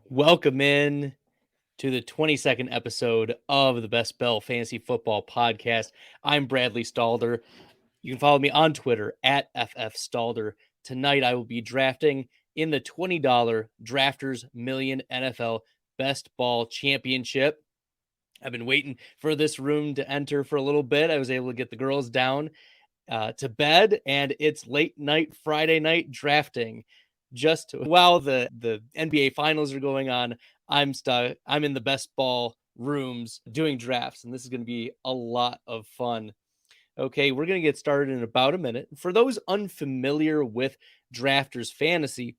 Welcome in to the 22nd episode of the Best Bell Fantasy Football Podcast. I'm Bradley Stalder. You can follow me on Twitter at FFStalder. Tonight I will be drafting in the $20 Drafters Million NFL Best Ball Championship. I've been waiting for this room to enter for a little bit. I was able to get the girls down to bed, and it's late night Friday night drafting. Just while the NBA finals are going on, I'm in the best ball rooms doing drafts, and this is going to be a lot of fun. Okay, we're going to get started in about a minute. For those unfamiliar with Drafters Fantasy,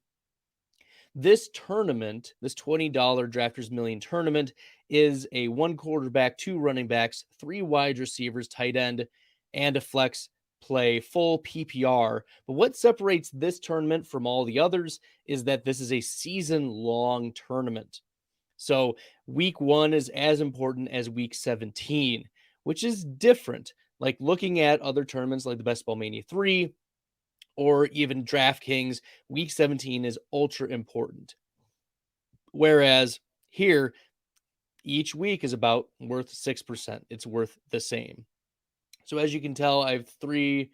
this tournament, this $20 Drafters Million tournament, is a 1 quarterback, 2 running backs, 3 wide receivers, tight end, and a flex play, full PPR. But what separates this tournament from all the others is that this is a season-long tournament. So week 1 is as important as week 17, which is different. Like looking at other tournaments like the Best Ball Mania 3 or even DraftKings, week 17 is ultra important. Whereas here, each week is about worth 6%. It's worth the same. So as you can tell, I have 3,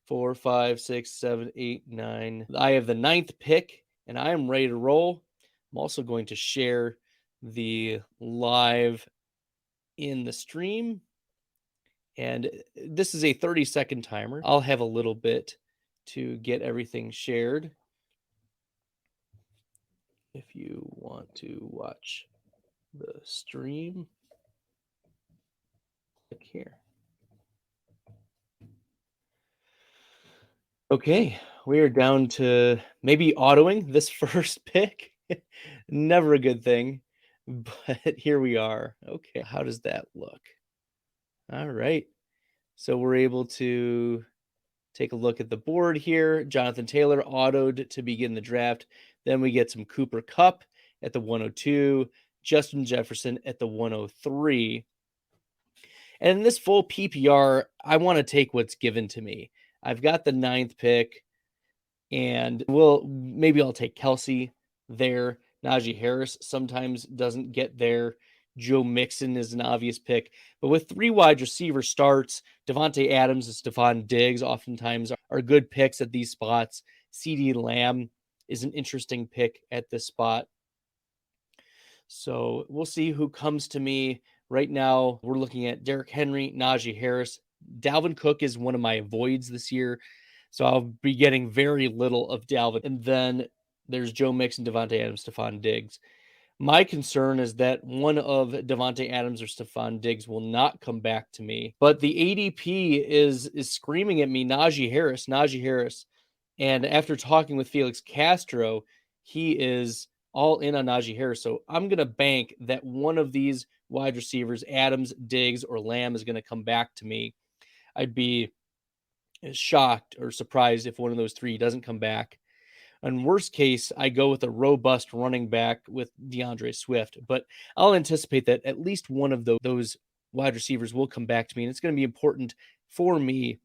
4, 5, 6, 7, 8, 9. I have the 9th pick, and I am ready to roll. I'm also going to share the live in the stream. And this is a 30-second timer. I'll have a little bit to get everything shared. If you want to watch the stream, click here. Okay, we are down to maybe autoing this first pick. Never a good thing, but here we are. Okay, how does that look? All right, so we're able to take a look at the board here. Jonathan Taylor autoed to begin the draft. Then we get some Cooper Kupp at the 102, Justin Jefferson at the 103. And in this full PPR, I want to take what's given to me. I've got the 9th pick, and maybe I'll take Kelsey there. Najee Harris sometimes doesn't get there. Joe Mixon is an obvious pick. But with 3 wide receiver starts, Devontae Adams and Stephon Diggs oftentimes are good picks at these spots. CeeDee Lamb is an interesting pick at this spot. So we'll see who comes to me. Right now, we're looking at Derrick Henry, Najee Harris. Dalvin Cook is one of my avoids this year, so I'll be getting very little of Dalvin. And then there's Joe Mixon, Devontae Adams, Stephon Diggs. My concern is that one of Devontae Adams or Stephon Diggs will not come back to me. But the ADP is screaming at me, Najee Harris. And after talking with Felix Castro, he is all in on Najee Harris. So I'm going to bank that one of these wide receivers, Adams, Diggs, or Lamb, is going to come back to me. I'd be shocked or surprised if one of those 3 doesn't come back. In worst case, I go with a robust running back with DeAndre Swift, but I'll anticipate that at least one of those wide receivers will come back to me, and it's going to be important for me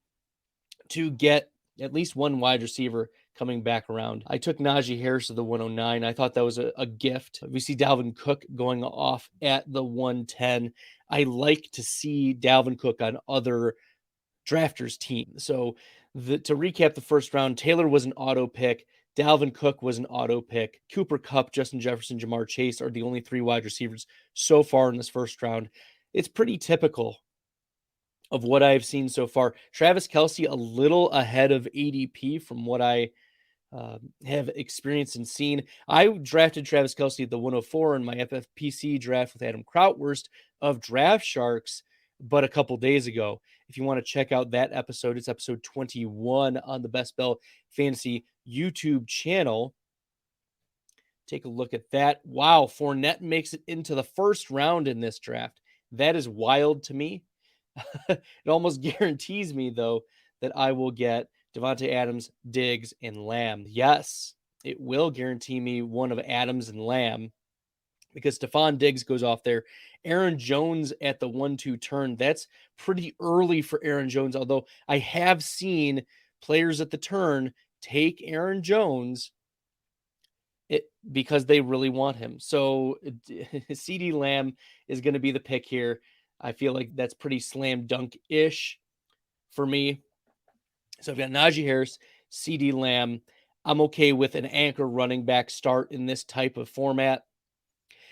to get at least one wide receiver coming back around. I took Najee Harris at the 109. I thought that was a gift. We see Dalvin Cook going off at the 110. I like to see Dalvin Cook on other drafters' teams. So to recap the first round, Taylor was an auto pick. Dalvin Cook was an auto pick. Cooper Kupp, Justin Jefferson, Jamar Chase are the only 3 wide receivers so far in this first round. It's pretty typical of what I've seen so far. Travis Kelce a little ahead of ADP from what I have experienced and seen. I drafted Travis Kelce at the 104 in my FFPC draft with Adam Krautwurst of Draft Sharks, but a couple days ago. If you want to check out that episode, it's episode 21 on the Best Bell Fantasy YouTube channel. Take a look at that. Wow, Fournette makes it into the first round in this draft. That is wild to me. It almost guarantees me, though, that I will get Devontae Adams, Diggs, and Lamb. Yes, it will guarantee me one of Adams and Lamb because Stephon Diggs goes off there. Aaron Jones at the 1-2 turn. That's pretty early for Aaron Jones, although I have seen players at the turn take Aaron Jones because they really want him. So CD Lamb is going to be the pick here. I feel like that's pretty slam dunk-ish for me. So I've got Najee Harris, CD Lamb. I'm okay with an anchor running back start in this type of format.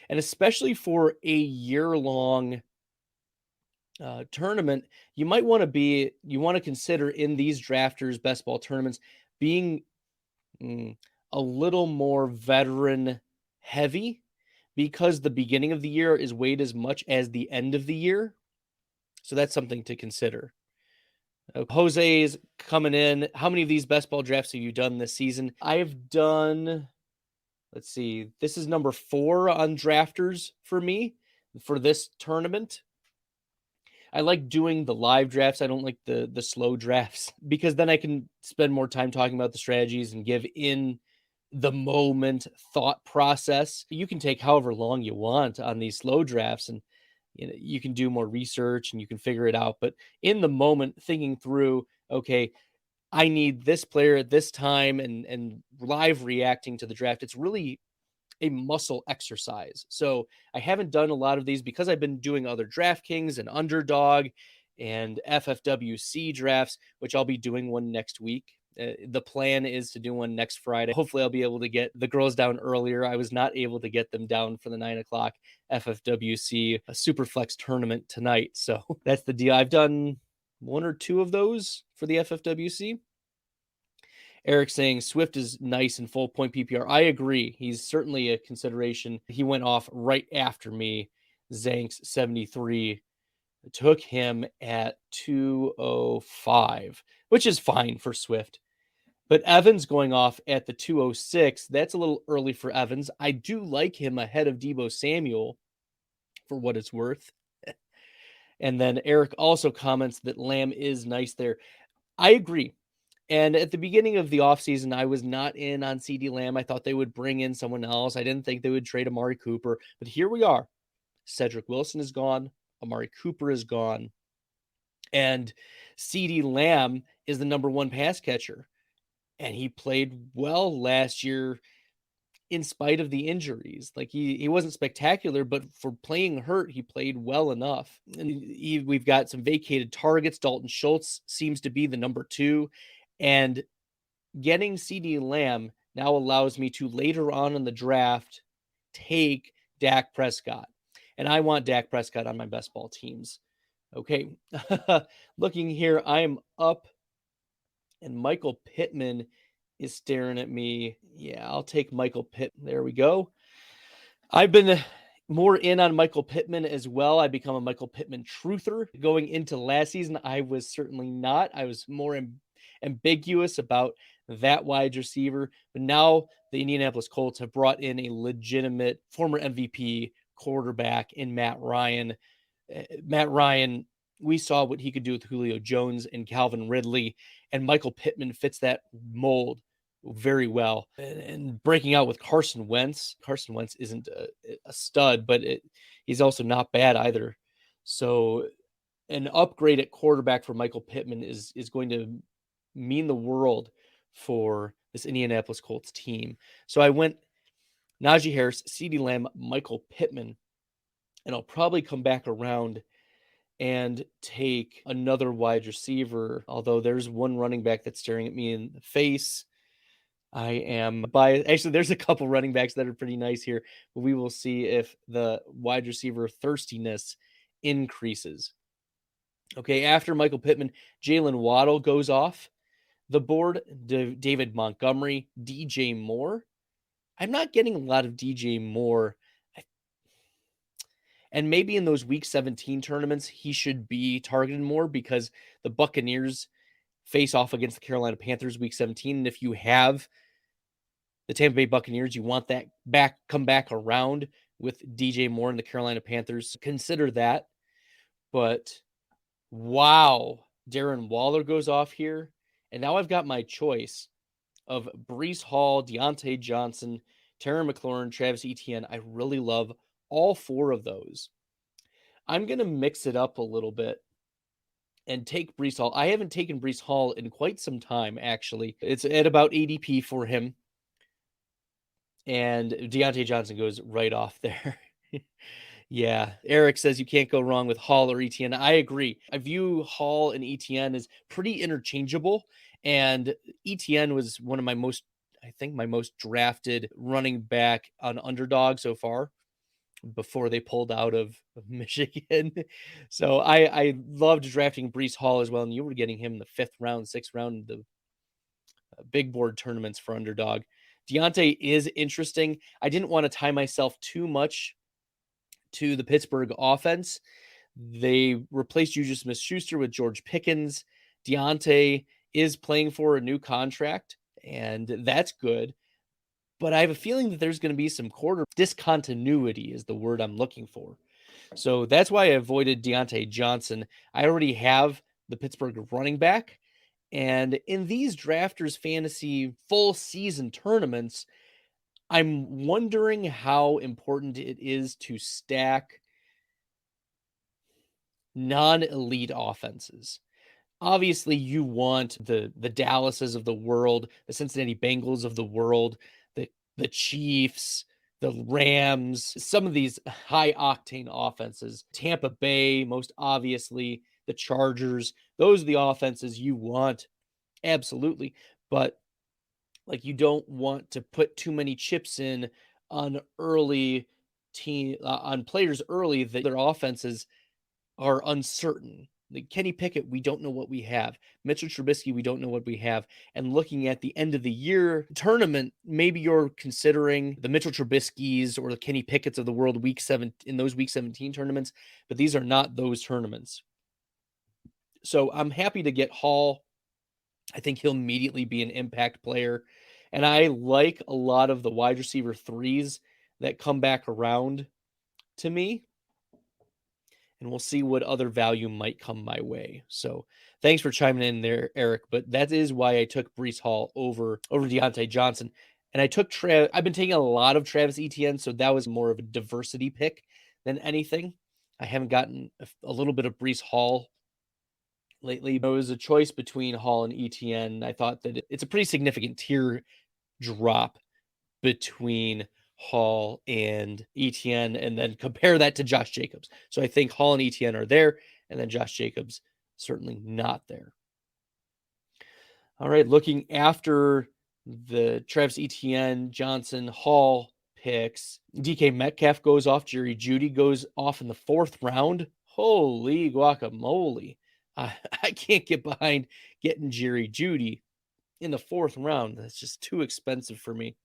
And especially for a year-long tournament, you want to consider in these drafters best ball tournaments being a little more veteran heavy, because the beginning of the year is weighed as much as the end of the year. So that's something to consider. Jose's coming in. How many of these best ball drafts have you done this season? I've done, let's see, this is number 4 on drafters for me for this tournament. I like doing the live drafts. I don't like the slow drafts, because then I can spend more time talking about the strategies and give in the moment thought process. You can take however long you want on these slow drafts, and you can do more research and you can figure it out. But in the moment, thinking through, okay, I need this player at this time, and live reacting to the draft, it's really a muscle exercise. So I haven't done a lot of these because I've been doing other DraftKings and Underdog and FFWC drafts, which I'll be doing one next week. The plan is to do one next Friday. Hopefully I'll be able to get the girls down earlier. I was not able to get them down for the 9:00 FFWC Superflex tournament tonight. So that's the deal. I've done 1 or 2 of those for the FFWC. Eric saying Swift is nice in full point PPR. I agree. He's certainly a consideration. He went off right after me. Zanks 73 took him at 205, which is fine for Swift. But Evans going off at the 206, that's a little early for Evans. I do like him ahead of Deebo Samuel for what it's worth. And then Eric also comments that Lamb is nice there. I agree. And at the beginning of the offseason, I was not in on CD Lamb. I thought they would bring in someone else. I didn't think they would trade Amari Cooper. But here we are. Cedrick Wilson is gone. Amari Cooper is gone. And CD Lamb is the number 1 pass catcher. And he played well last year in spite of the injuries. Like he wasn't spectacular, but for playing hurt, he played well enough. And we've got some vacated targets. Dalton Schultz seems to be the number 2. And getting CD Lamb now allows me to later on in the draft take Dak Prescott. And I want Dak Prescott on my best ball teams. Okay. Looking here, I am up, and Michael Pittman is staring at me. Yeah, I'll take Michael Pittman. There we go. I've been more in on Michael Pittman as well. I become a Michael Pittman truther. Going into last season, I was certainly not. I was more ambiguous about that wide receiver. But now the Indianapolis Colts have brought in a legitimate former MVP quarterback in Matt Ryan. Matt Ryan, we saw what he could do with Julio Jones and Calvin Ridley, and Michael Pittman fits that mold very well. And breaking out with Carson Wentz. Carson Wentz isn't a stud, but he's also not bad either. So an upgrade at quarterback for Michael Pittman is going to mean the world for this Indianapolis Colts team. So I went Najee Harris, CeeDee Lamb, Michael Pittman, and I'll probably come back around and take another wide receiver, although there's one running back that's staring at me in the face. I am biased. Actually, there's a couple running backs that are pretty nice here, but we will see if the wide receiver thirstiness increases. Okay, after Michael Pittman, Jalen Waddle goes off the board. David Montgomery, DJ Moore. I'm not getting a lot of DJ Moore. And maybe in those week 17 tournaments, he should be targeted more, because the Buccaneers face off against the Carolina Panthers week 17. And if you have the Tampa Bay Buccaneers, you want that come back around with DJ Moore and the Carolina Panthers. Consider that. But wow, Darren Waller goes off here. And now I've got my choice of Breece Hall, Deontay Johnson, Terry McLaurin, Travis Etienne. I really love all 4 of those. I'm going to mix it up a little bit and take Breece Hall. I haven't taken Breece Hall in quite some time, actually. It's at about ADP for him. and Deontay Johnson goes right off there. Yeah, Eric says you can't go wrong with Hall or ETN. I agree. I view Hall and ETN as pretty interchangeable, and ETN was one of my most, I think, my most drafted running back on underdog so far before they pulled out of Michigan. So I loved drafting Brees Hall as well, and you were getting him in the 5th round, 6th round, the big board tournaments for underdog. Deontay is interesting. I didn't want to tie myself too much to the Pittsburgh offense. They replaced Juju Smith-Schuster with George Pickens. Deontay is playing for a new contract, and that's good. But I have a feeling that there's going to be some quarter discontinuity is the word I'm looking for. So that's why I avoided Deontay Johnson. I already have the Pittsburgh running back. And in these drafters fantasy full season tournaments, I'm wondering how important it is to stack non-elite offenses. Obviously, you want the Dallases of the world, the Cincinnati Bengals of the world, the Chiefs, the Rams, some of these high octane offenses. Tampa Bay, most obviously, the Chargers. Those are the offenses you want, absolutely. But like you don't want to put too many chips in on early team on players early that their offenses are uncertain. Like Kenny Pickett, we don't know what we have. Mitchell Trubisky, we don't know what we have. And looking at the end of the year tournament, maybe you're considering the Mitchell Trubiskys or the Kenny Pickett's of the world week 7 in those week 17 tournaments, but these are not those tournaments. So I'm happy to get Hall. I think he'll immediately be an impact player. And I like a lot of the wide receiver threes that come back around to me. And we'll see what other value might come my way. So thanks for chiming in there, Eric. But that is why I took Brees Hall over Deontay Johnson. And I took I've been taking a lot of Travis Etienne, so that was more of a diversity pick than anything. I haven't gotten a little bit of Brees Hall lately. But it was a choice between Hall and Etienne. I thought that it's a pretty significant tier drop between Hall and Etienne, and then compare that to Josh Jacobs. So I think Hall and Etienne are there, and then Josh Jacobs certainly not there. All right, looking after the Travis Etienne, Johnson, Hall picks, DK Metcalf goes off, Jerry Jeudy goes off in the 4th round. Holy guacamole. I can't get behind getting Jerry Jeudy in the 4th round. That's just too expensive for me.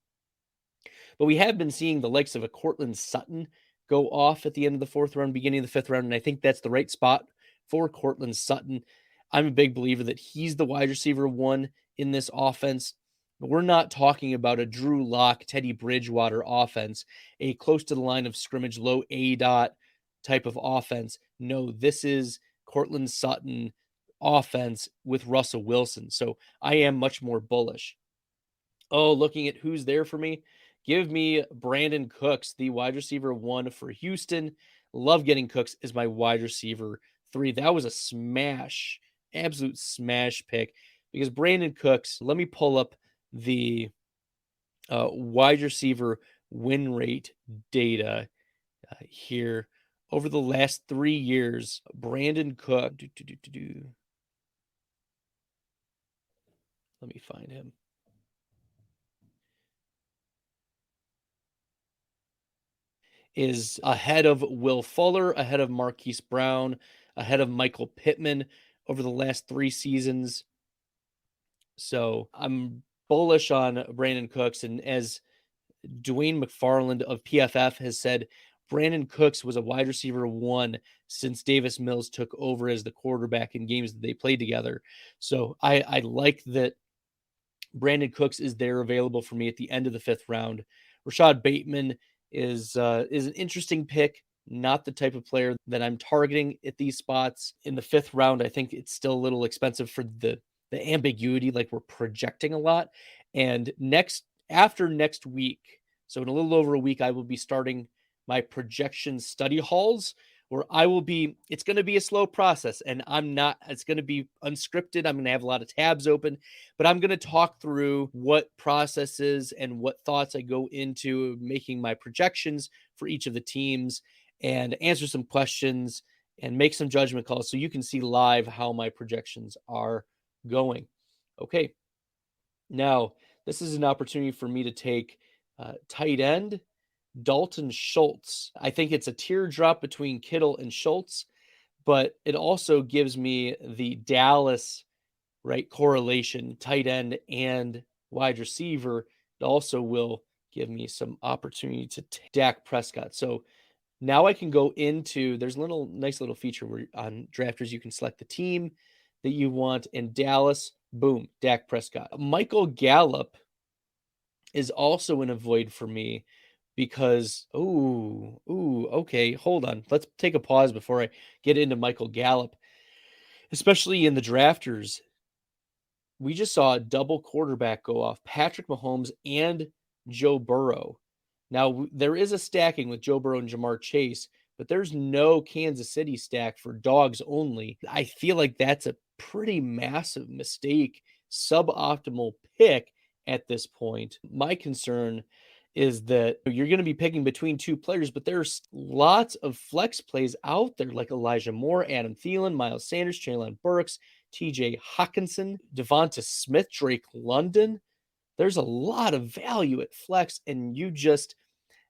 But we have been seeing the likes of a Cortland Sutton go off at the end of the 4th round, beginning of the 5th round, and I think that's the right spot for Cortland Sutton. I'm a big believer that he's the wide receiver 1 in this offense. But we're not talking about a Drew Lock, Teddy Bridgewater offense, a close to the line of scrimmage, low A dot type of offense. No, this is Cortland Sutton offense with Russell Wilson. So I am much more bullish. Oh, looking at who's there for me, give me Brandon Cooks, the wide receiver 1 for Houston. Love getting Cooks as my wide receiver 3. That was a smash, absolute smash pick because Brandon Cooks, let me pull up the wide receiver win rate data here. Over the last 3 years, Brandon Cook, let me find him. Is ahead of Will Fuller, ahead of Marquise Brown, ahead of Michael Pittman over the last 3 seasons. So I'm bullish on Brandon Cooks. And as Dwayne McFarland of PFF has said, Brandon Cooks was a wide receiver 1 since Davis Mills took over as the quarterback in games that they played together. So I like that Brandon Cooks is there available for me at the end of the 5th round. Rashad Bateman is an interesting pick, not the type of player that I'm targeting at these spots. In the 5th round, I think it's still a little expensive for the ambiguity, like we're projecting a lot. And after next week, so in a little over a week, I will be starting my projection study halls where it's going to be a slow process and it's going to be unscripted. I'm going to have a lot of tabs open, but I'm going to talk through what processes and what thoughts I go into making my projections for each of the teams and answer some questions and make some judgment calls so you can see live how my projections are going. Okay. Now, this is an opportunity for me to take tight end Dalton Schultz. I think it's a teardrop between Kittle and Schultz, but it also gives me the Dallas, right, correlation, tight end and wide receiver. It also will give me some opportunity to Dak Prescott. So now I can go into, there's a nice little feature where on drafters you can select the team that you want. In Dallas, boom, Dak Prescott. Michael Gallup is also in a void for me because okay, hold on. Let's take a pause before I get into Michael Gallup, especially in the drafters. We just saw a double quarterback go off, Patrick Mahomes and Joe Burrow. Now, there is a stacking with Joe Burrow and Jamar Chase, but there's no Kansas City stack for dogs only. I feel like that's a pretty massive mistake, suboptimal pick at this point. My concern is that you're going to be picking between two players, but there's lots of flex plays out there like Elijah Moore, Adam Thielen, Miles Sanders, Traylon Burks, TJ Hawkinson, Devonta Smith, Drake London. There's a lot of value at flex, and you just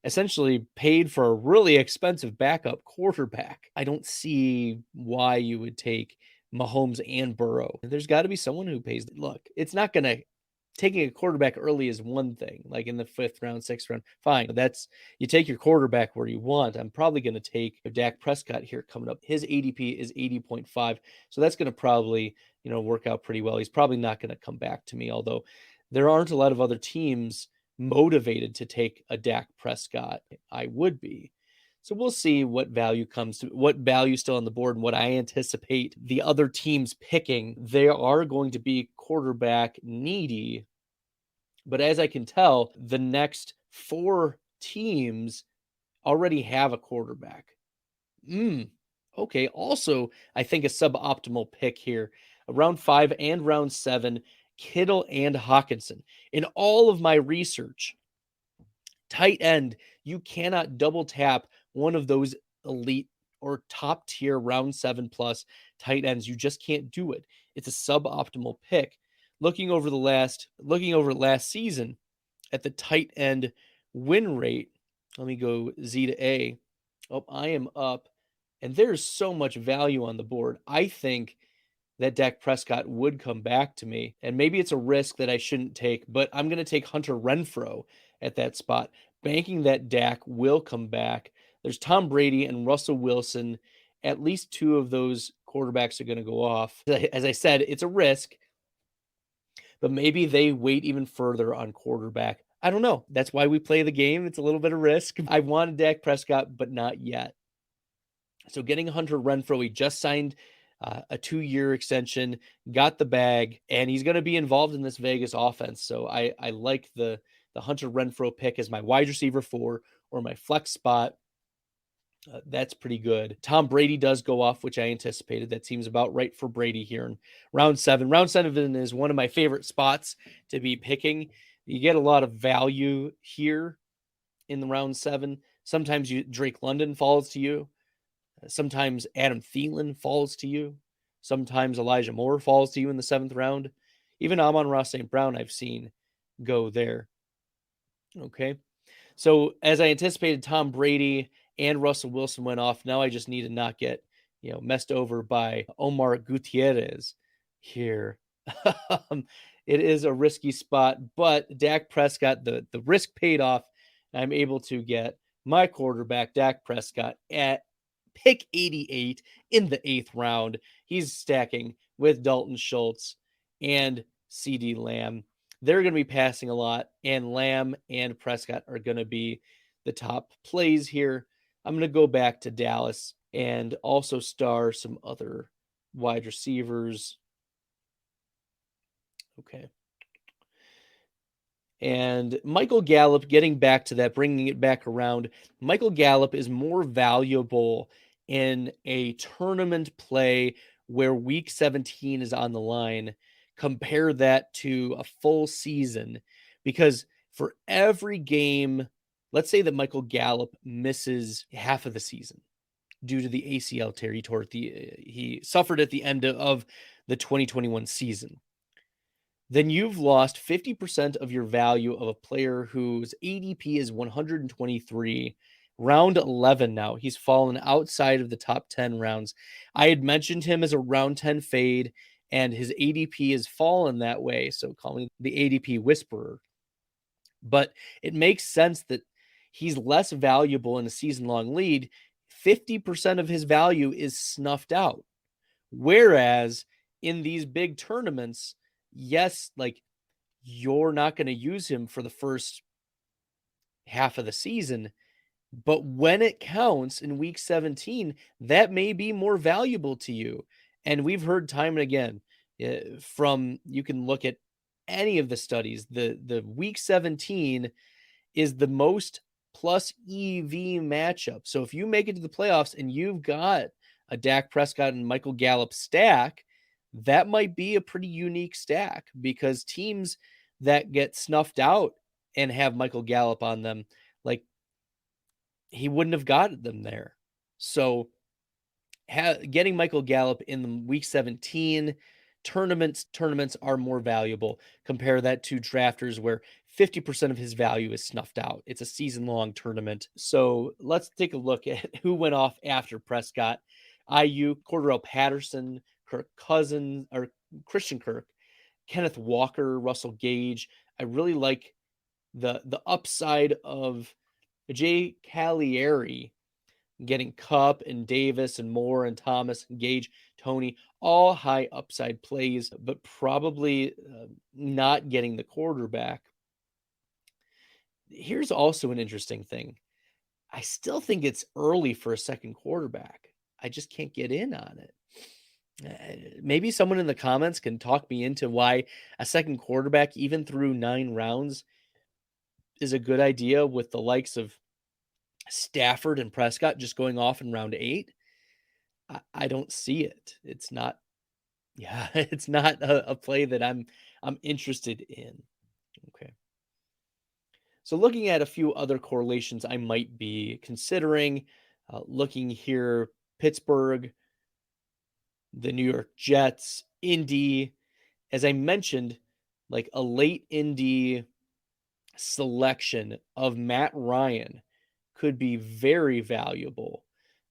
essentially paid for a really expensive backup quarterback. I don't see why you would take Mahomes and Burrow. There's got to be someone who pays. Look, it's not going to, taking a quarterback early is one thing, like in the 5th round, 6th round, fine. You take your quarterback where you want. I'm probably going to take Dak Prescott here coming up. His ADP is 80.5. So that's going to probably, work out pretty well. He's probably not going to come back to me, although there aren't a lot of other teams motivated to take a Dak Prescott. I would be. So we'll see what value still on the board and what I anticipate the other teams picking. They are going to be quarterback needy. But as I can tell, the next 4 teams already have a quarterback. Okay. Also, I think a suboptimal pick here. Round 5 and round 7, Kittle and Hawkinson. In all of my research, tight end, you cannot double tap one of those elite or top tier round 7 plus tight ends. You just can't do it. It's a suboptimal pick. Looking over last season at the tight end win rate, let me go Z to A. Oh, I am up, and there's so much value on the board. I think that Dak Prescott would come back to me, and maybe it's a risk that I shouldn't take, but I'm going to take Hunter Renfrow at that spot, banking that Dak will come back. There's Tom Brady and Russell Wilson. At least 2 of those quarterbacks are going to go off. As I said, it's a risk, but maybe they wait even further on quarterback. I don't know. That's why we play the game. It's a little bit of risk. I wanted Dak Prescott, but not yet. So getting Hunter Renfrow, he just signed a 2-year extension, got the bag, and he's going to be involved in this Vegas offense. So I like the Hunter Renfrow pick as my wide receiver 4 or my flex spot. That's pretty good. Tom Brady does go off, which I anticipated. That seems about right for Brady here in round 7. Round 7 is one of my favorite spots to be picking. You get a lot of value here in the round 7. Sometimes Drake London falls to you. Sometimes Adam Thielen falls to you. Sometimes Elijah Moore falls to you in the 7th round. Even Amon-Ra St. Brown I've seen go there. Okay. So as I anticipated, Tom Brady and Russell Wilson went off. Now I just need to not get, messed over by Omar Gutierrez here. It is a risky spot, but Dak Prescott, the risk paid off. I'm able to get my quarterback, Dak Prescott, at pick 88 in the 8th round. He's stacking with Dalton Schultz and CeeDee Lamb. They're going to be passing a lot, and Lamb and Prescott are going to be the top plays here. I'm going to go back to Dallas and also star some other wide receivers. Okay. And Michael Gallup, getting back to that, bringing it back around, Michael Gallup is more valuable in a tournament play where week 17 is on the line, compare that to a full season. Because for every game, let's say that Michael Gallup misses half of the season due to the ACL tear he suffered at the end of the 2021 season. Then you've lost 50% of your value of a player whose ADP is 123, round 11 now. He's fallen outside of the top 10 rounds. I had mentioned him as a round 10 fade, and his ADP has fallen that way. So calling the ADP whisperer. But it makes sense that he's less valuable in a season long lead. 50% of his value is snuffed out. Whereas in these big tournaments, yes, like you're not going to use him for the first half of the season, but when it counts in week 17, that may be more valuable to you. And we've heard time and again from you can look at any of the studies, the week 17 is the most plus EV matchup. So if you make it to the playoffs and you've got a Dak Prescott and Michael Gallup stack, that might be a pretty unique stack because teams that get snuffed out and have Michael Gallup on them, like he wouldn't have got them there. So getting Michael Gallup in the week 17 tournaments are more valuable. Compare that to drafters where 50% of his value is snuffed out. It's a season-long tournament. So let's take a look at who went off after Prescott. IU, Cordell Patterson, Kirk Cousins, or Christian Kirk, Kenneth Walker, Russell Gage. I really like the upside of Jay Calieri getting Cup and Davis and Moore and Thomas and Gage, Tony, all high upside plays, but probably not getting the quarterback. Here's also an interesting thing. I still think it's early for a second quarterback. I just can't get in on it. Maybe someone in the comments can talk me into why a second quarterback, even through 9 rounds, is a good idea with the likes of Stafford and Prescott just going off in round 8. I don't see it. It's not, yeah, it's not a play that I'm interested in. Okay. So looking at a few other correlations I might be considering, looking here, Pittsburgh, the New York Jets, Indy, as I mentioned, like a late Indy selection of Matt Ryan could be very valuable.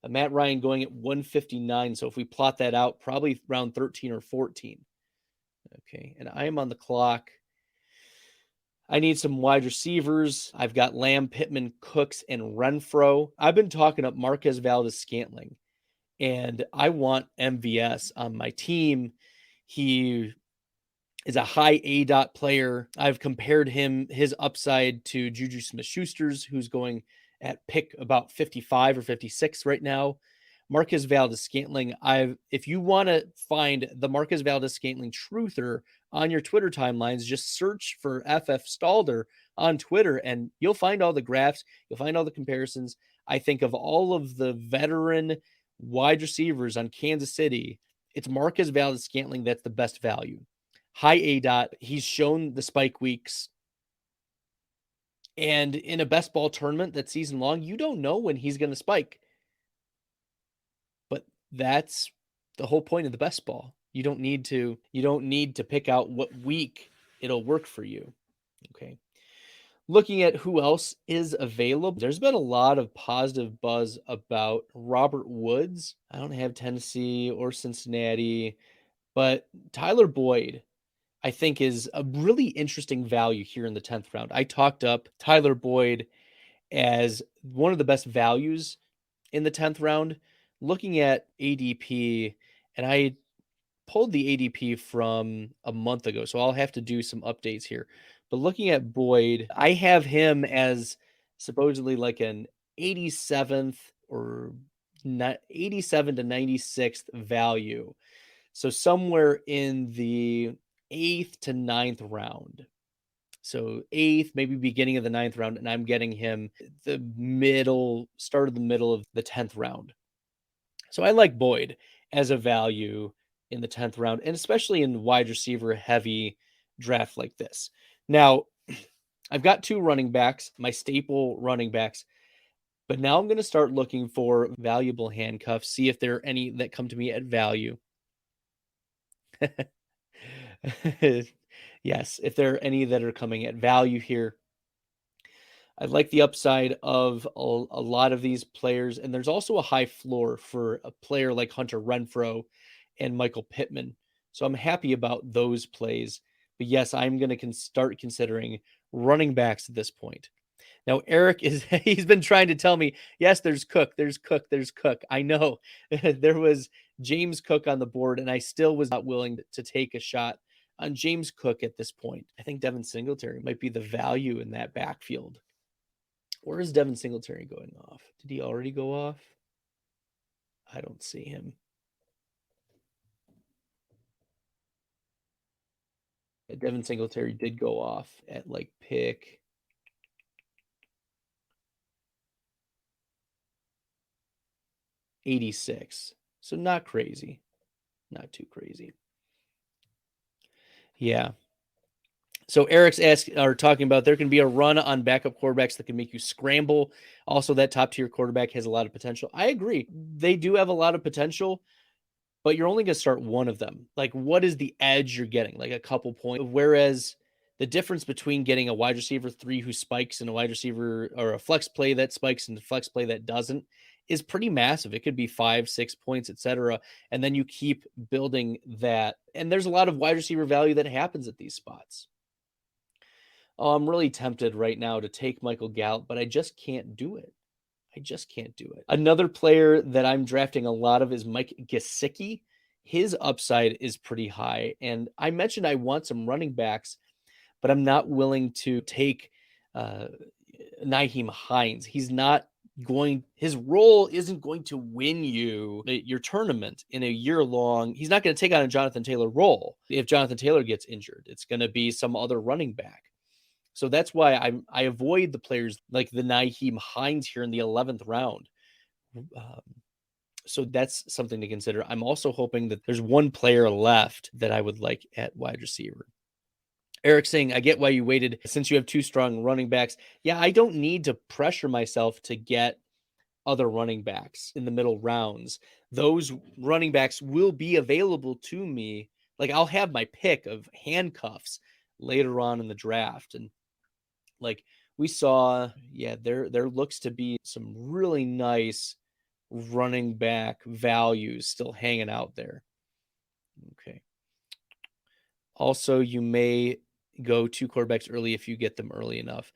Matt Ryan going at 159. So if we plot that out, probably around 13 or 14. Okay. And I am on the clock. I need some wide receivers. I've got Lamb, Pittman, Cooks, and Renfro. I've been talking up Marquez Valdez-Scantling, and I want MVS on my team. He is a high ADOT player. I've compared his upside to Juju Smith-Schuster's, who's going at pick about 55 or 56 right now. Marquez Valdez-Scantling, if you want to find the Marquez Valdez-Scantling truther on your Twitter timelines, just search for FF Stalder on Twitter and you'll find all the graphs. You'll find all the comparisons. I think of all of the veteran wide receivers on Kansas City, it's Marquez Valdez-Scantling that's the best value. High ADOT. He's shown the spike weeks. And in a best ball tournament that's season long, you don't know when he's going to spike. But that's the whole point of the best ball. You don't need to pick out what week it'll work for you. Okay. Looking at who else is available, there's been a lot of positive buzz about Robert Woods. I don't have Tennessee or Cincinnati, but Tyler Boyd, I think, is a really interesting value here in the 10th round. I talked up Tyler Boyd as one of the best values in the 10th round. Looking at ADP, and I pulled the ADP from a month ago, so I'll have to do some updates here. But looking at Boyd, I have him as supposedly like an 87th or 87 to 96th value. So somewhere in the 8th to 9th round. So 8th, maybe beginning of the 9th round, and I'm getting him the middle, start of the middle of the 10th round. So I like Boyd as a value in the 10th round, and especially in wide receiver heavy draft like this. Now, I've got two running backs, my staple running backs, but now I'm going to start looking for valuable handcuffs, see if there are any that come to me at value. Yes, if there are any that are coming at value here. I like the upside of a lot of these players, and there's also a high floor for a player like Hunter Renfrow and Michael Pittman. So I'm happy about those plays. But yes, I'm going to start considering running backs at this point. Now, Eric is, he's been trying to tell me, yes, there's Cook, there's Cook, there's Cook. I know there was James Cook on the board, and I still was not willing to take a shot on James Cook at this point. I think Devin Singletary might be the value in that backfield. Where is Devin Singletary going off? Did he already go off? I don't see him. Devin Singletary did go off at like pick 86. So not crazy. Not too crazy. Yeah. So Eric's talking about there can be a run on backup quarterbacks that can make you scramble. Also, that top tier quarterback has a lot of potential. I agree. They do have a lot of potential, but you're only going to start one of them. Like, what is the edge you're getting? Like a couple points. Whereas the difference between getting a wide receiver 3 who spikes and a wide receiver or a flex play that spikes and a flex play that doesn't is pretty massive. It could be 5, 6 points, etc. And then you keep building that. And there's a lot of wide receiver value that happens at these spots. Oh, I'm really tempted right now to take Michael Gallup, but I just can't do it. I just can't do it. Another player that I'm drafting a lot of is Mike Gesicki. His upside is pretty high. And I mentioned I want some running backs, but I'm not willing to take Nyheim Hines. He's not going, his role isn't going to win you your tournament in a year long. He's not going to take on a Jonathan Taylor role. If Jonathan Taylor gets injured, it's going to be some other running back. So that's why I avoid the players like the Nyheim Hines here in the 11th round. So that's something to consider. I'm also hoping that there's one player left that I would like at wide receiver. Eric saying, I get why you waited since you have two strong running backs. Yeah, I don't need to pressure myself to get other running backs in the middle rounds. Those running backs will be available to me. Like I'll have my pick of handcuffs later on in the draft. And like we saw, yeah, there looks to be some really nice running back values still hanging out there. Okay. Also, you may go two quarterbacks early if you get them early enough.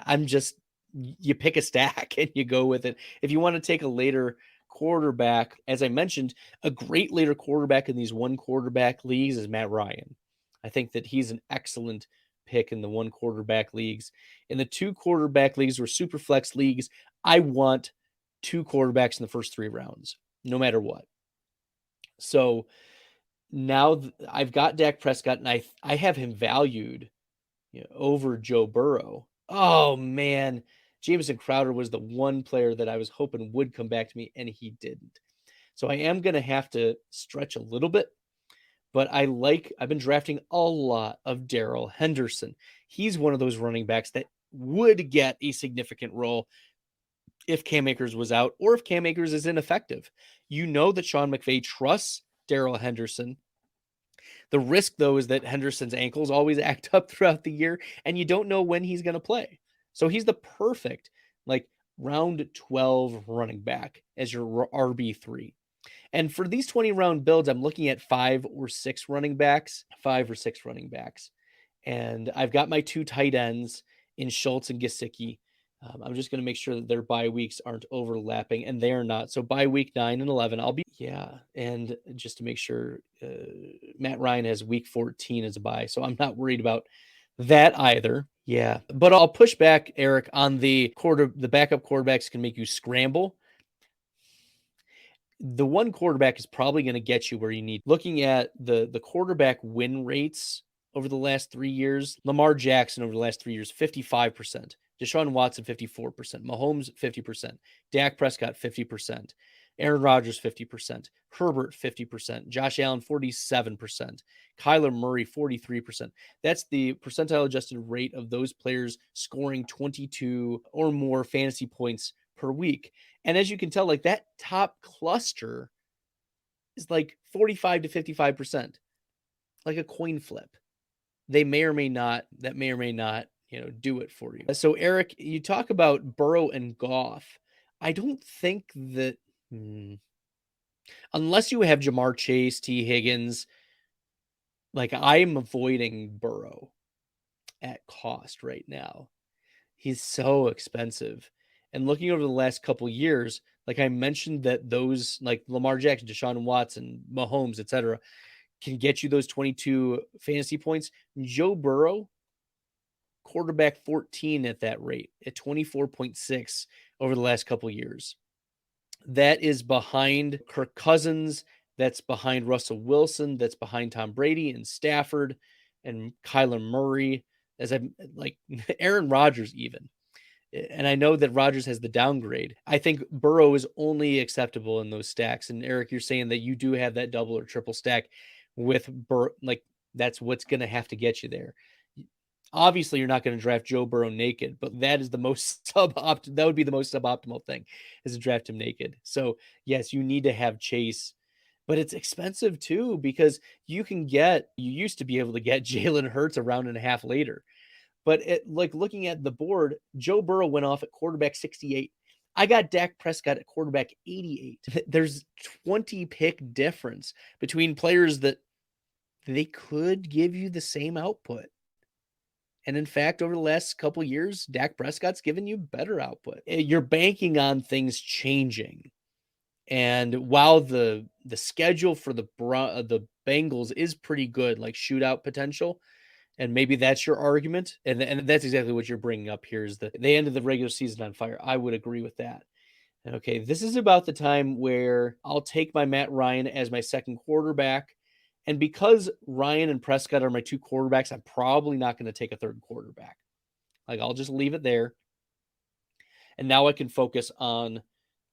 I'm just, you pick a stack and you go with it. If you want to take a later quarterback, as I mentioned, a great later quarterback in these one quarterback leagues is Matt Ryan. I think that he's an excellent pick in the one quarterback leagues. In the two quarterback leagues or super flex leagues, I want two quarterbacks in the first 3 rounds, no matter what. So now I've got Dak Prescott and I have him valued over Joe Burrow. Oh man, Jameson Crowder was the one player that I was hoping would come back to me and he didn't. So I am going to have to stretch a little bit, but I've been drafting a lot of Darrell Henderson. He's one of those running backs that would get a significant role if Cam Akers was out or if Cam Akers is ineffective. You know that Sean McVay trusts Darrell Henderson. The risk, though, is that Henderson's ankles always act up throughout the year, and you don't know when he's going to play. So he's the perfect, like, round 12 running back as your RB3. And for these 20 round builds, I'm looking at 5 or 6 running backs. And I've got my 2 tight ends in Schultz and Gesicki. I'm just going to make sure that their bye weeks aren't overlapping, and they are not. So by week 9 and 11, I'll be, and just to make sure, Matt Ryan has week 14 as a bye, so I'm not worried about that either. Yeah, but I'll push back, Eric, on the backup quarterbacks can make you scramble. The one quarterback is probably going to get you where you need. Looking at the quarterback win rates over the last 3 years, Lamar Jackson over the last 3 years, 55%. Deshaun Watson, 54%. Mahomes, 50%. Dak Prescott, 50%. Aaron Rodgers, 50%. Herbert, 50%. Josh Allen, 47%. Kyler Murray, 43%. That's the percentile adjusted rate of those players scoring 22 or more fantasy points per week. And as you can tell, like that top cluster is like 45 to 55%, like a coin flip. That may or may not, do it for you. So, Eric, you talk about Burrow and Goff. I don't think that, unless you have Jamar Chase, T. Higgins, like I'm avoiding Burrow at cost right now. He's so expensive. And looking over the last couple years, like I mentioned, that those like Lamar Jackson, Deshaun Watson, Mahomes, etc., can get you those 22 fantasy points. Joe Burrow, quarterback 14 at that rate, at 24.6 over the last couple years. That is behind Kirk Cousins. That's behind Russell Wilson. That's behind Tom Brady and Stafford and Kyler Murray. As I'm like Aaron Rodgers even. And I know that Rodgers has the downgrade. I think Burrow is only acceptable in those stacks. And Eric, you're saying that you do have that double or triple stack with Burrow. Like that's what's going to have to get you there. Obviously, you're not going to draft Joe Burrow naked, but that is the most that would be the most suboptimal thing, is to draft him naked. So yes, you need to have Chase, but it's expensive too, because you used to be able to get Jalen Hurts a round and a half later. But like looking at the board, Joe Burrow went off at quarterback 68. I got Dak Prescott at quarterback 88. There's 20 pick difference between players that they could give you the same output. And in fact, over the last couple of years, Dak Prescott's given you better output. You're banking on things changing. And while the schedule for the Bengals is pretty good, like shootout potential, and maybe that's your argument, and that's exactly what you're bringing up here, is that they ended the regular season on fire. I would agree with that. And okay, this is about the time where I'll take my Matt Ryan as my second quarterback. And because Ryan and Prescott are my two quarterbacks, I'm probably not going to take a third quarterback. Like I'll just leave it there. And now I can focus on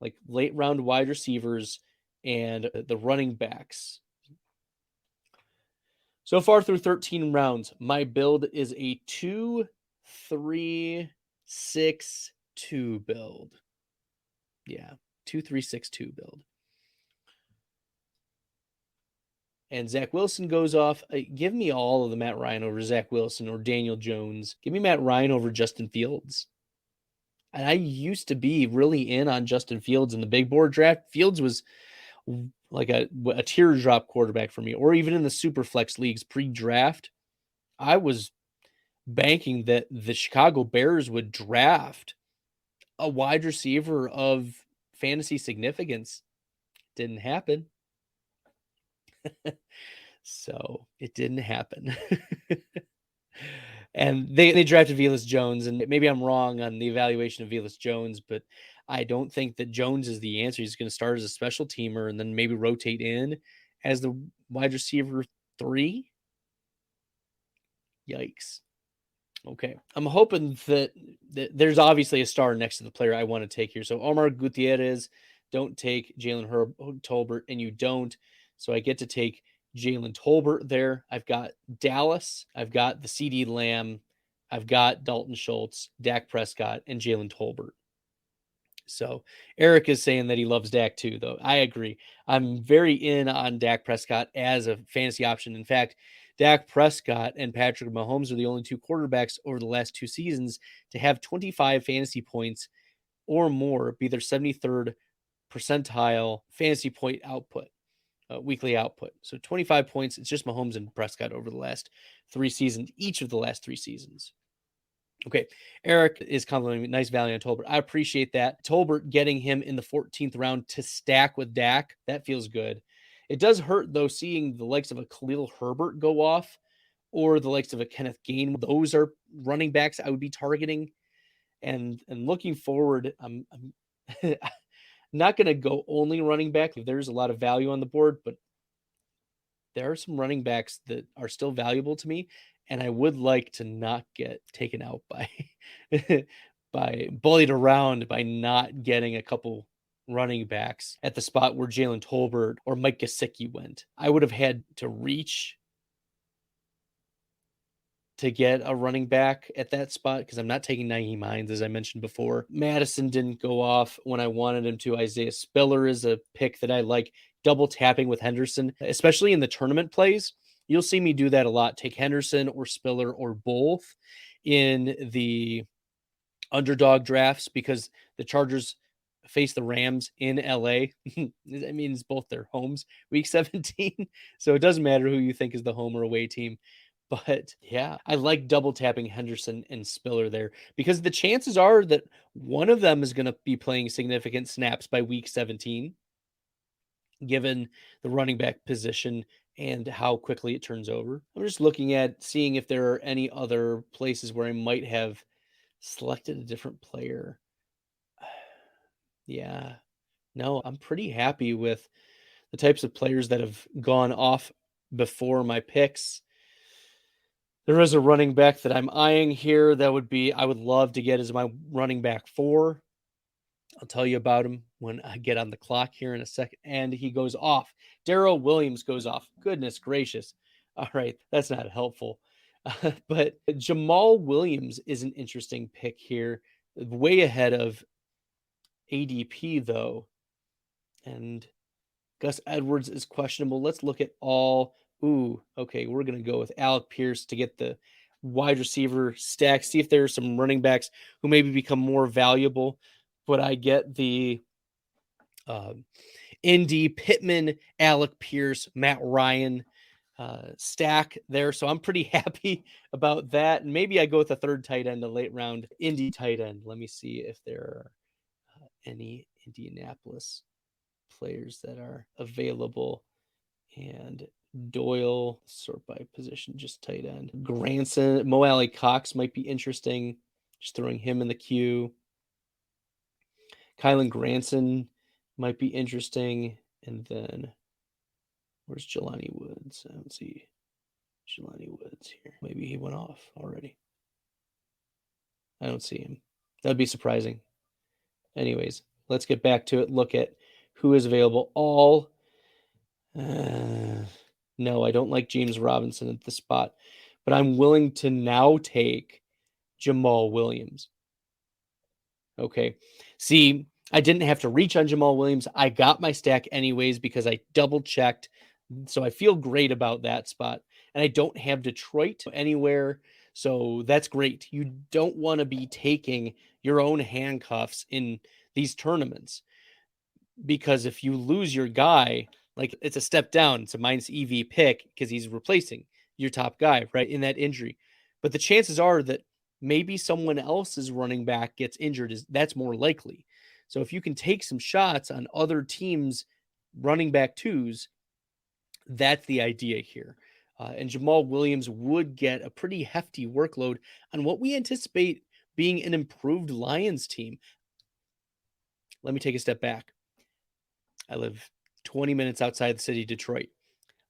like late round wide receivers and the running backs. So far through 13 rounds, my build is a 2-3-6-2 build. Yeah, 2-3-6-2 build. And Zach Wilson goes off. Give me all of the Matt Ryan over Zach Wilson or Daniel Jones. Give me Matt Ryan over Justin Fields. And I used to be really in on Justin Fields in the big board draft. Fields was like a teardrop quarterback for me, or even in the super flex leagues pre-draft. I was banking that the Chicago Bears would draft a wide receiver of fantasy significance. Didn't happen. So it didn't happen. And they drafted Velus Jones, and maybe I'm wrong on the evaluation of Velus Jones, but I don't think that Jones is the answer. He's going to start as a special teamer and then maybe rotate in as the wide receiver 3. Yikes. Okay. I'm hoping that there's obviously a star next to the player I want to take here. So Omar Gutierrez, don't take Jalen Tolbert, and you don't. So I get to take Jalen Tolbert there. I've got Dallas. I've got the CeeDee Lamb. I've got Dalton Schultz, Dak Prescott, and Jalen Tolbert. So Eric is saying that he loves Dak too, though. I agree. I'm very in on Dak Prescott as a fantasy option. In fact, Dak Prescott and Patrick Mahomes are the only two quarterbacks over the last 2 seasons to have 25 fantasy points or more, be their 73rd percentile fantasy point output. Weekly output. So 25 points. It's just Mahomes and Prescott over the last 3 seasons, each of the last 3 seasons. Okay. Eric is complimenting nice value on Tolbert. I appreciate that. Tolbert, getting him in the 14th round to stack with Dak, that feels good. It does hurt, though, seeing the likes of a Khalil Herbert go off, or the likes of a Kenneth Gainwell. Those are running backs I would be targeting. And looking forward, I'm not going to go only running back. There's a lot of value on the board, but there are some running backs that are still valuable to me, and I would like to not get taken out by by bullied around by not getting a couple running backs at the spot where Jalen Tolbert or Mike Gesicki went. I would have had to reach to get a running back at that spot because I'm not taking Nyheim Hines, as I mentioned before. Madison didn't go off when I wanted him to. Isaiah Spiller is a pick that I like. Double tapping with Henderson, especially in the tournament plays. You'll see me do that a lot. Take Henderson or Spiller or both in the underdog drafts because the Chargers face the Rams in LA. I mean, it's both their homes, week 17. So it doesn't matter who you think is the home or away team. But yeah, I like double tapping Henderson and Spiller there because the chances are that one of them is going to be playing significant snaps by week 17, given the running back position and how quickly it turns over. I'm just looking at seeing if there are any other places where I might have selected a different player. Yeah, no, I'm pretty happy with the types of players that have gone off before my picks. There is a running back that I'm eyeing here that I would love to get as my running back 4. I'll tell you about him when I get on the clock here in a second. And he goes off. Darrell Williams goes off. Goodness gracious. All right, that's not helpful. But Jamal Williams is an interesting pick here. Way ahead of ADP, though. And Gus Edwards is questionable. Let's look at all. Ooh, okay, we're going to go with Alec Pierce to get the wide receiver stack. See if there are some running backs who maybe become more valuable. But I get the Indy, Pittman, Alec Pierce, Matt Ryan stack there. So I'm pretty happy about that. And maybe I go with a third tight end, a late round Indy tight end. Let me see if there are any Indianapolis players that are available. And Doyle, sort by position, just tight end. Granson, Mo Alley Cox might be interesting. Just throwing him in the queue. Kylan Granson might be interesting. And then where's Jelani Woods? I don't see Jelani Woods here. Maybe he went off already. I don't see him. That'd be surprising. Anyways, let's get back to it. Look at who is available. No, I don't like James Robinson at the spot, but I'm willing to now take Jamal Williams. Okay. See, I didn't have to reach on Jamal Williams. I got my stack anyways because I double checked. So I feel great about that spot. And I don't have Detroit anywhere. So that's great. You don't want to be taking your own handcuffs in these tournaments because if you lose your guy, like it's a step down. It's a minus EV pick because he's replacing your top guy, right, in that injury. But the chances are that maybe someone else's running back gets injured. That's more likely. So if you can take some shots on other teams' running back 2s, that's the idea here. And Jamal Williams would get a pretty hefty workload on what we anticipate being an improved Lions team. Let me take a step back. I live 20 minutes outside the city of Detroit.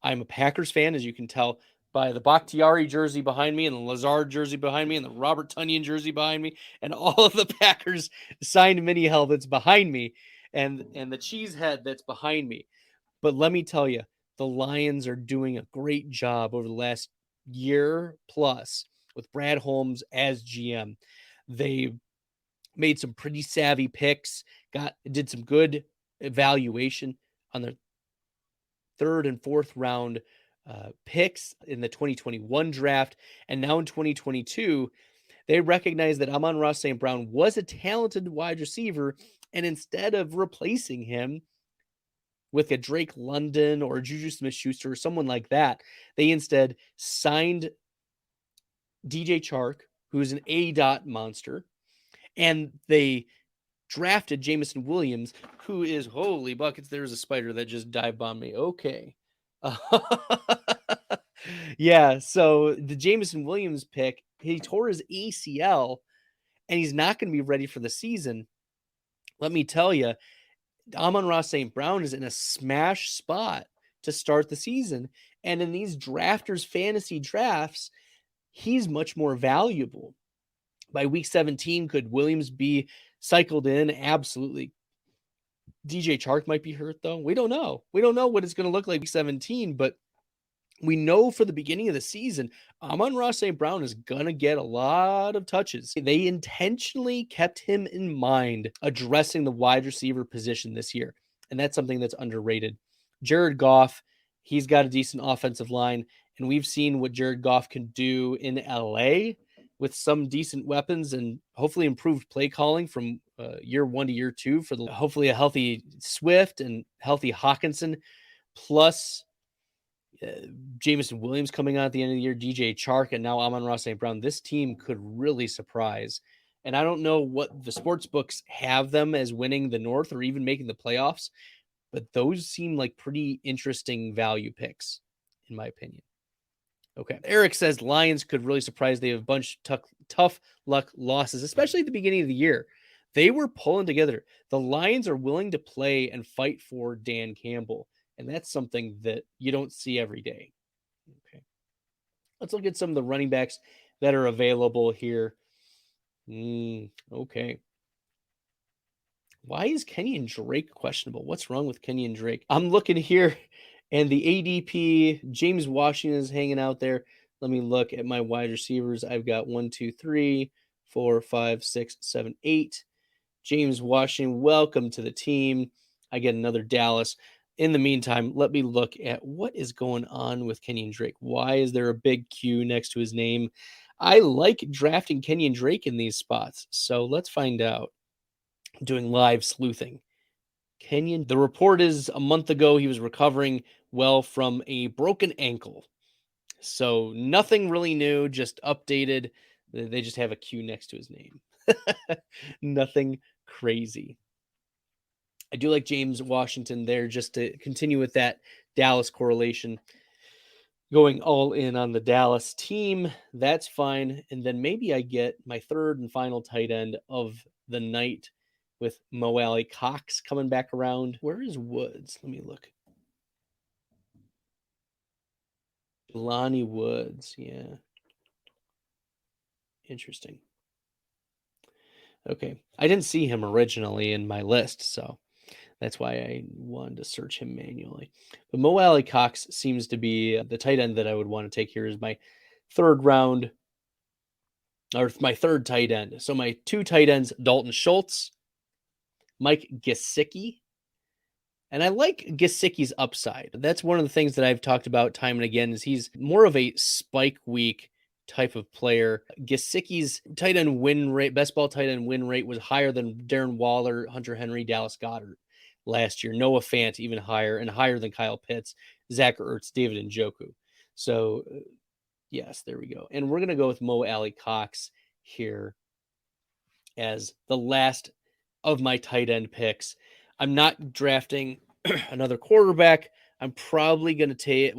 I'm a Packers fan, as you can tell by the Bakhtiari jersey behind me and the Lazard jersey behind me and the Robert Tonyan jersey behind me and all of the Packers signed mini helmets behind me and the cheese head that's behind me. But let me tell you, the Lions are doing a great job over the last year plus with Brad Holmes as GM. They made some pretty savvy picks, did some good evaluation on their third and fourth round picks in the 2021 draft. And now in 2022, they recognize that Amon-Ra St. Brown was a talented wide receiver. And instead of replacing him with a Drake London or Juju Smith-Schuster or someone like that, they instead signed DJ Chark, who's an A-dot monster. And they drafted Jameson Williams, who is, holy buckets, there's a spider that just dive bombed me. Okay. Yeah, so the Jameson Williams pick, he tore his ACL, and he's not going to be ready for the season. Let me tell you, Amon-Ra St. Brown is in a smash spot to start the season. And in these drafters' fantasy drafts, he's much more valuable. By week 17, could Williams be cycled in? Absolutely. DJ Chark might be hurt, though. We don't know. We don't know what it's going to look like week 17, but we know for the beginning of the season, Amon-Ra St. Brown is going to get a lot of touches. They intentionally kept him in mind addressing the wide receiver position this year, and that's something that's underrated. Jared Goff, he's got a decent offensive line, and we've seen what Jared Goff can do in LA with some decent weapons and hopefully improved play calling from year 1 to year 2 for hopefully a healthy Swift and healthy Hawkinson, plus Jameson Williams coming out at the end of the year, DJ Chark, and now Amon-Ra St. Brown. This team could really surprise. And I don't know what the sports books have them as winning the North or even making the playoffs, but those seem like pretty interesting value picks, in my opinion. Okay. Eric says Lions could really surprise. They have a bunch of tough luck losses, especially at the beginning of the year. They were pulling together. The Lions are willing to play and fight for Dan Campbell. And that's something that you don't see every day. Okay. Let's look at some of the running backs that are available here. Okay. Why is Kenyon Drake questionable? What's wrong with Kenyon Drake? I'm looking here, and the ADP, James Washington is hanging out there. Let me look at my wide receivers. I've got 1, 2, 3, 4, 5, 6, 7, 8. James Washington, welcome to the team. I get another Dallas. In the meantime, let me look at what is going on with Kenyon Drake. Why is there a big Q next to his name? I like drafting Kenyon Drake in these spots, so let's find out. Doing live sleuthing. Kenyon, the report is a month ago he was recovering well from a broken ankle. So nothing really new, just updated. They just have a Q next to his name. Nothing crazy. I do like James Washington there just to continue with that Dallas correlation. Going all in on the Dallas team, that's fine. And then maybe I get my third and final tight end of the night with Mo Alley Cox coming back around. Where is Woods? Let me look. Lonnie Woods. Yeah. Interesting. Okay. I didn't see him originally in my list, so that's why I wanted to search him manually. But Mo Alley Cox seems to be the tight end that I would want to take here as my third round, or my third tight end. So my two tight ends, Dalton Schultz, Mike Gesicki. And I like Gesicki's upside. That's one of the things that I've talked about time and again is he's more of a spike week type of player. Gesicki's tight end win rate, best ball tight end win rate was higher than Darren Waller, Hunter Henry, Dallas Goedert last year. Noah Fant even higher, and higher than Kyle Pitts, Zach Ertz, David Njoku. So yes, there we go. And we're going to go with Mo Alley Cox here as the last of my tight end picks. I'm not drafting another quarterback. I'm probably going to take at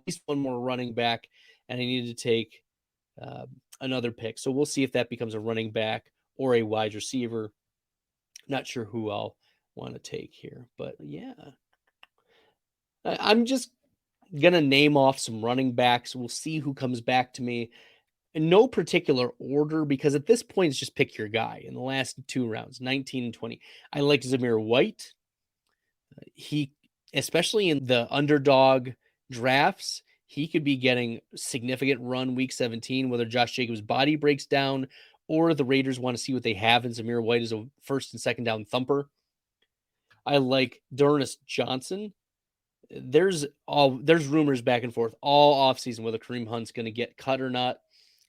least one more running back, and I need to take another pick. So we'll see if that becomes a running back or a wide receiver. Not sure who I'll want to take here, but yeah. I'm just going to name off some running backs. We'll see who comes back to me. In no particular order, because at this point, it's just pick your guy in the last two rounds, 19 and 20. I like Zamir White. He, especially in the underdog drafts, he could be getting significant run week 17, whether Josh Jacobs' body breaks down or the Raiders want to see what they have in Zamir White as a first and second down thumper. I like D'Ernest Johnson. There's rumors back and forth all offseason whether Kareem Hunt's going to get cut or not.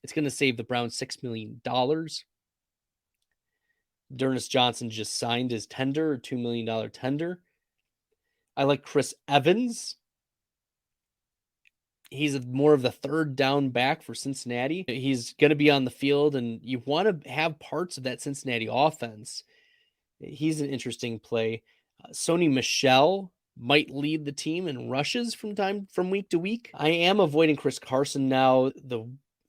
It's going to save the Browns $6 million. D'Ernest Johnson just signed his tender, $2 million tender. I like Chris Evans. He's more of the third down back for Cincinnati. He's going to be on the field, and you want to have parts of that Cincinnati offense. He's an interesting play. Sony Michel might lead the team in rushes from week to week. I am avoiding Chris Carson now.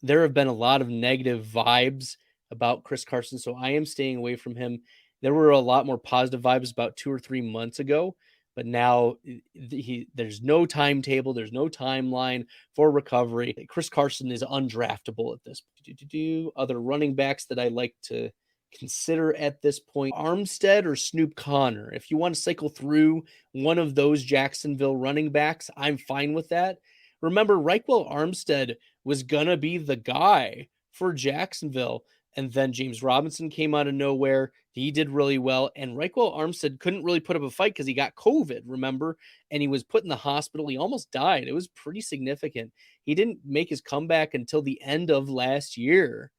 There have been a lot of negative vibes about Chris Carson, so I am staying away from him. There were a lot more positive vibes about 2 or 3 months ago, but now there's no timetable, there's no timeline for recovery. Chris Carson is undraftable at this point. Other running backs that I like to consider at this point Armstead or Snoop Connor. If you want to cycle through one of those Jacksonville running backs, I'm fine with that. Remember, Reichwell Armstead was going to be the guy for Jacksonville. And then James Robinson came out of nowhere. He did really well. And Reichwell Armstead couldn't really put up a fight because he got COVID, remember? And he was put in the hospital. He almost died. It was pretty significant. He didn't make his comeback until the end of last year.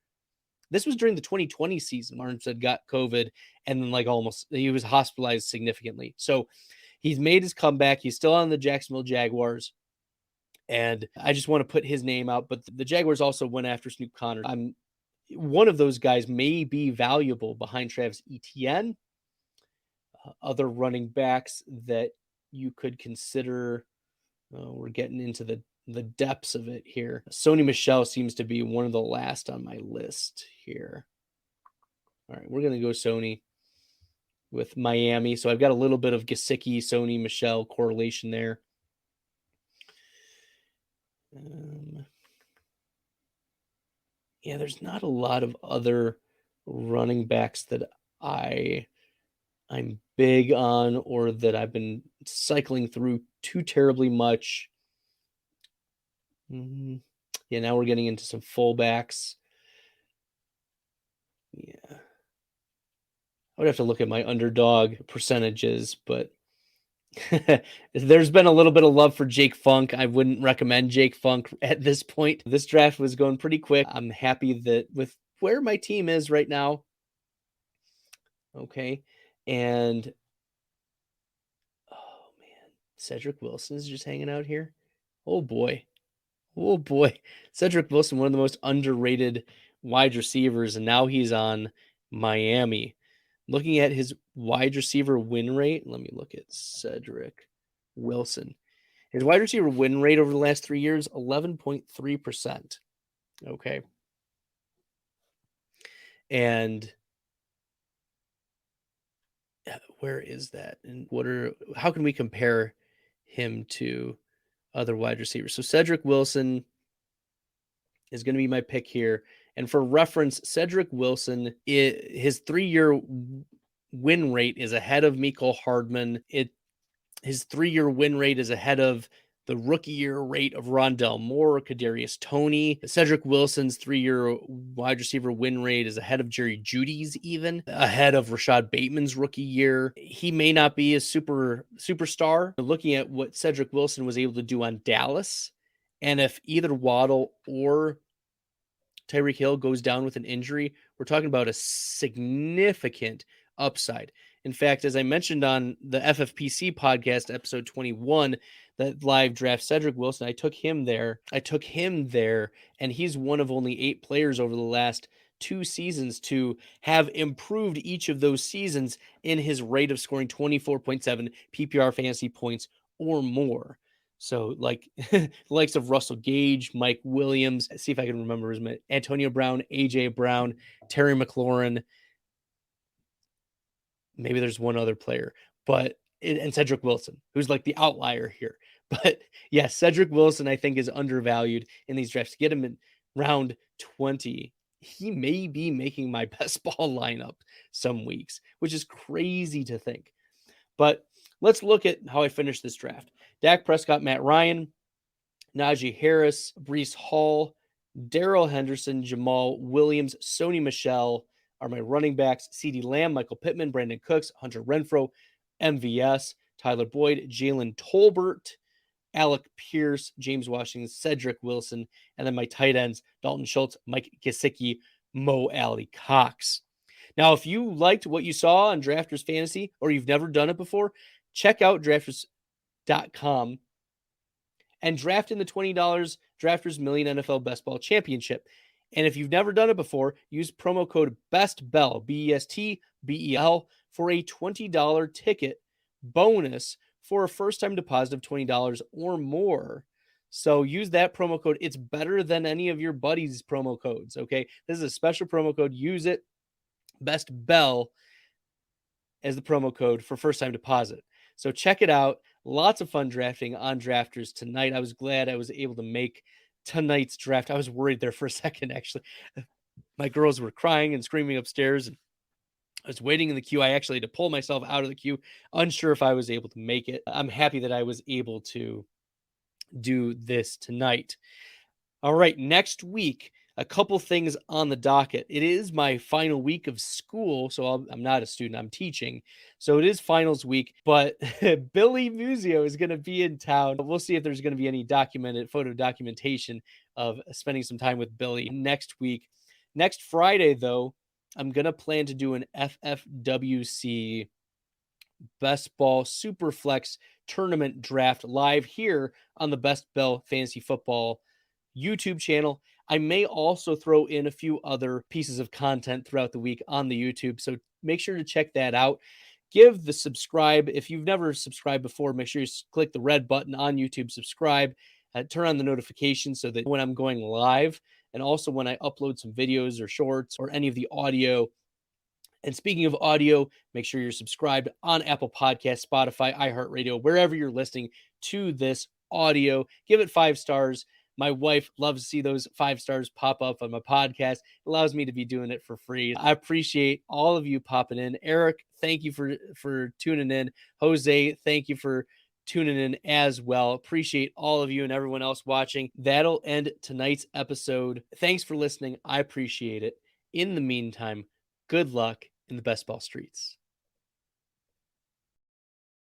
This was during the 2020 season. Armstead got COVID and then he was hospitalized significantly. So he's made his comeback. He's still on the Jacksonville Jaguars. And I just want to put his name out. But the Jaguars also went after Snoop Connor. One of those guys may be valuable behind Travis Etienne. Other running backs that you could consider. We're getting into the depths of it here. Sony Michel seems to be one of the last on my list here. All right, we're going to go Sony with Miami. So I've got a little bit of Gesicki, Sony Michel correlation there. Yeah, there's not a lot of other running backs that I'm big on or that I've been cycling through too terribly much. Yeah, now we're getting into some fullbacks. Yeah. I would have to look at my underdog percentages, but there's been a little bit of love for Jake Funk. I wouldn't recommend Jake Funk at this point. This draft was going pretty quick. I'm happy that with where my team is right now. Okay. And oh man, Cedrick Wilson is just hanging out here. Oh boy. Cedrick Wilson, one of the most underrated wide receivers, and now he's on Miami. Looking at his wide receiver win rate, let me look at Cedrick Wilson. His wide receiver win rate over the last 3 years, 11.3%. Okay. And where is that? And how can we compare him to other wide receivers? So Cedrick Wilson is going to be my pick here. And for reference, Cedrick Wilson, his 3-year win rate is ahead of Mecole Hardman. His 3-year win rate is ahead of the rookie year rate of Rondell Moore, Kadarius Toney. Cedrick Wilson's 3-year wide receiver win rate is ahead of Jerry Jeudy's, even ahead of Rashad Bateman's rookie year. He may not be a superstar. Looking at what Cedrick Wilson was able to do on Dallas, and if either Waddle or Tyreek Hill goes down with an injury, we're talking about a significant upside. In fact, as I mentioned on the FFPC podcast, episode 21, that live draft Cedrick Wilson, I took him there, and he's one of only 8 players over the last 2 seasons to have improved each of those seasons in his rate of scoring 24.7 PPR fantasy points or more. So like the likes of Russell Gage, Mike Williams, see if I can remember his name, Antonio Brown, AJ Brown, Terry McLaurin. Maybe there's one other player, and Cedrick Wilson, who's like the outlier here. But yeah, Cedrick Wilson, I think, is undervalued in these drafts. To get him in round 20, he may be making my best ball lineup some weeks, which is crazy to think. But let's look at how I finished this draft. Dak Prescott, Matt Ryan, Najee Harris, Breece Hall, Darrell Henderson, Jamal Williams, Sony Michel are my running backs. CeeDee Lamb, Michael Pittman, Brandon Cooks, Hunter Renfrow, MVS, Tyler Boyd, Jalen Tolbert, Alec Pierce, James Washington, Cedrick Wilson, and then my tight ends, Dalton Schultz, Mike Gesicki, Mo Alley Cox. Now, if you liked what you saw on Drafters Fantasy or you've never done it before, check out drafters.com and draft in the $20 Drafters Million NFL Best Ball Championship. And if you've never done it before, use promo code BESTBEL, BESTBEL, for a $20 ticket bonus for a first-time deposit of $20 or more. So use that promo code. It's better than any of your buddies' promo codes, okay? This is a special promo code. Use it. BESTBEL as the promo code for first-time deposit. So check it out. Lots of fun drafting on Drafters tonight. I was glad I was able to make tonight's draft. I was worried there for a second, actually. My girls were crying and screaming upstairs, and I was waiting in the queue. I actually had to pull myself out of the queue, unsure if I was able to make it. I'm happy that I was able to do this tonight. All right, next week, a couple things on the docket. It is my final week of school, so I'm not a student, I'm teaching. So it is finals week, but Billy Muzio is going to be in town. We'll see if there's going to be any documented photo documentation of spending some time with Billy next week. Next Friday, though, I'm going to plan to do an FFWC Best Ball Superflex tournament draft live here on the Best Bell Fantasy Football YouTube channel. I may also throw in a few other pieces of content throughout the week on the YouTube. So make sure to check that out. Give the subscribe. If you've never subscribed before, make sure you click the red button on YouTube, subscribe, turn on the notifications so that when I'm going live and also when I upload some videos or shorts or any of the audio. And speaking of audio, make sure you're subscribed on Apple Podcasts, Spotify, iHeartRadio, wherever you're listening to this audio. Give it 5 stars. My wife loves to see those 5 stars pop up on my podcast. It allows me to be doing it for free. I appreciate all of you popping in. Eric, thank you for tuning in. Jose, thank you for tuning in as well. Appreciate all of you and everyone else watching. That'll end tonight's episode. Thanks for listening. I appreciate it. In the meantime, good luck in the best ball streets.